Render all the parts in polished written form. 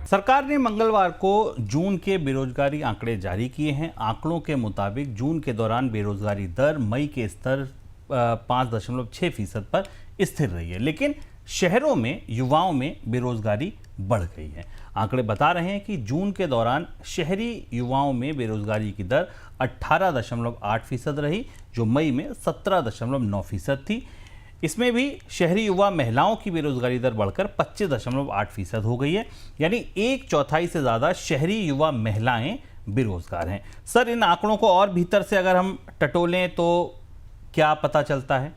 सरकार ने मंगलवार को जून के बेरोजगारी आंकड़े जारी किए हैं। आंकड़ों के मुताबिक जून के दौरान बेरोजगारी दर मई के स्तर 5.6% पर स्थिर रही है, लेकिन शहरों में युवाओं में बेरोजगारी बढ़ गई है। आंकड़े बता रहे हैं कि जून के दौरान शहरी युवाओं में बेरोजगारी की दर 18.8% रही, जो मई में 17.9% थी। इसमें भी शहरी युवा महिलाओं की बेरोजगारी दर बढ़कर 25.8% हो गई है, यानी 1/4 से ज़्यादा शहरी युवा महिलाएं बेरोजगार हैं। सर, इन आंकड़ों को और भीतर से अगर हम टटोलें तो क्या पता चलता है?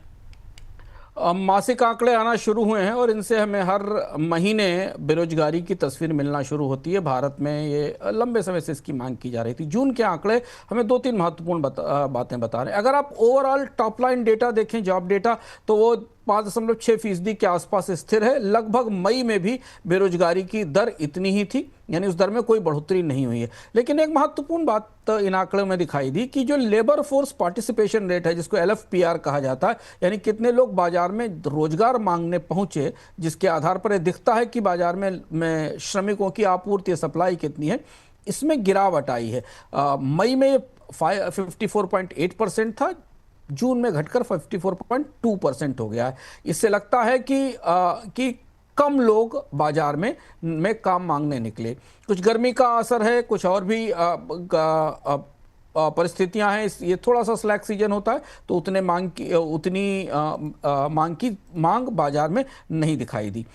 मासिक आंकड़े आना शुरू हुए हैं और इनसे हमें हर महीने बेरोजगारी की तस्वीर मिलना शुरू होती है। भारत में ये लंबे समय से इसकी मांग की जा रही थी। जून के आंकड़े हमें 2-3 महत्वपूर्ण बातें बता रहे हैं। अगर आप ओवरऑल टॉप लाइन डेटा देखें, जॉब डेटा, तो वो 5.6% के आसपास स्थिर है। लगभग मई में भी बेरोजगारी की दर इतनी ही थी, यानी उस दर में कोई बढ़ोतरी नहीं हुई है। लेकिन एक महत्वपूर्ण बात इन आंकड़ों में दिखाई दी कि जो लेबर फोर्स पार्टिसिपेशन रेट है, जिसको LFPR कहा जाता है, यानी कितने लोग बाजार में रोजगार मांगने पहुंचे, जिसके आधार पर यह दिखता है कि बाजार में श्रमिकों की आपूर्ति सप्लाई कितनी है, इसमें गिरावट आई है। मई में 54.8% था, जून में घटकर 54.2% हो गया है। इससे लगता है कि कम लोग बाजार में काम मांगने निकले। कुछ गर्मी का असर है, कुछ और भी परिस्थितियां हैं। ये थोड़ा सा स्लैक सीजन होता है, तो उतनी मांग बाजार में नहीं दिखाई दी।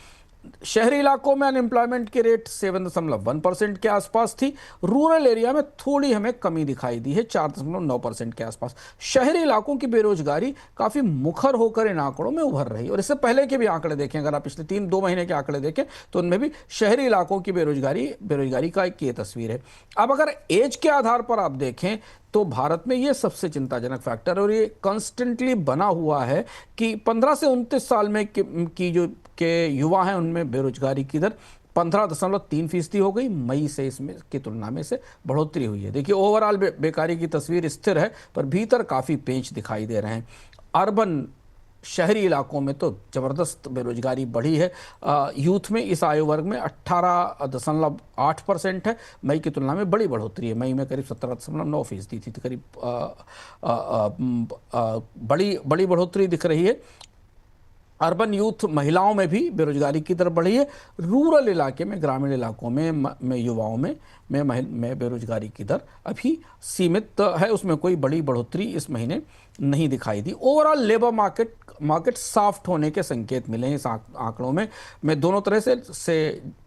शहरी इलाकों में अनएम्प्लॉयमेंट की रेट 7.1% के आसपास थी। रूरल एरिया में थोड़ी हमें कमी दिखाई दी है, 4.9% के आसपास। शहरी इलाकों की बेरोजगारी काफी मुखर होकर इन आंकड़ों में उभर रही। और इससे पहले के भी आंकड़े देखें, अगर आप पिछले 3-2 महीने के आंकड़े देखें, तो उनमें भी शहरी इलाकों की बेरोजगारी का एक ये तस्वीर है। अब अगर एज के आधार पर आप देखें तो भारत में ये सबसे चिंताजनक फैक्टर, और ये कॉन्स्टेंटली बना हुआ है कि 15 से 29 साल में की जो के युवा हैं, उनमें बेरोजगारी की दर 15.3% हो गई। मई से इसमें की तुलना में से बढ़ोतरी हुई है। देखिए, ओवरऑल बेकारी की तस्वीर स्थिर है, पर भीतर काफ़ी पेंच दिखाई दे रहे हैं। अर्बन शहरी इलाकों में तो ज़बरदस्त बेरोजगारी बढ़ी है। यूथ में इस आयु वर्ग में 18.8% है, मई की तुलना में बड़ी बढ़ोतरी है। मई में करीब 17.9% थी, तो करीब बड़ी बढ़ोतरी दिख रही है। अर्बन यूथ महिलाओं में भी बेरोजगारी की दर बढ़ी है। रूरल इलाके में, ग्रामीण इलाकों में युवाओं में बेरोजगारी की दर अभी सीमित है, उसमें कोई बड़ी बढ़ोतरी इस महीने नहीं दिखाई दी। ओवरऑल लेबर मार्केट सॉफ्ट होने के संकेत मिले हैं इस आंकड़ों में दोनों तरह से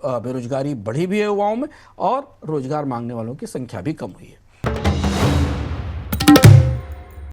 बेरोजगारी बढ़ी भी है युवाओं में, और रोजगार मांगने वालों की संख्या भी कम हुई है।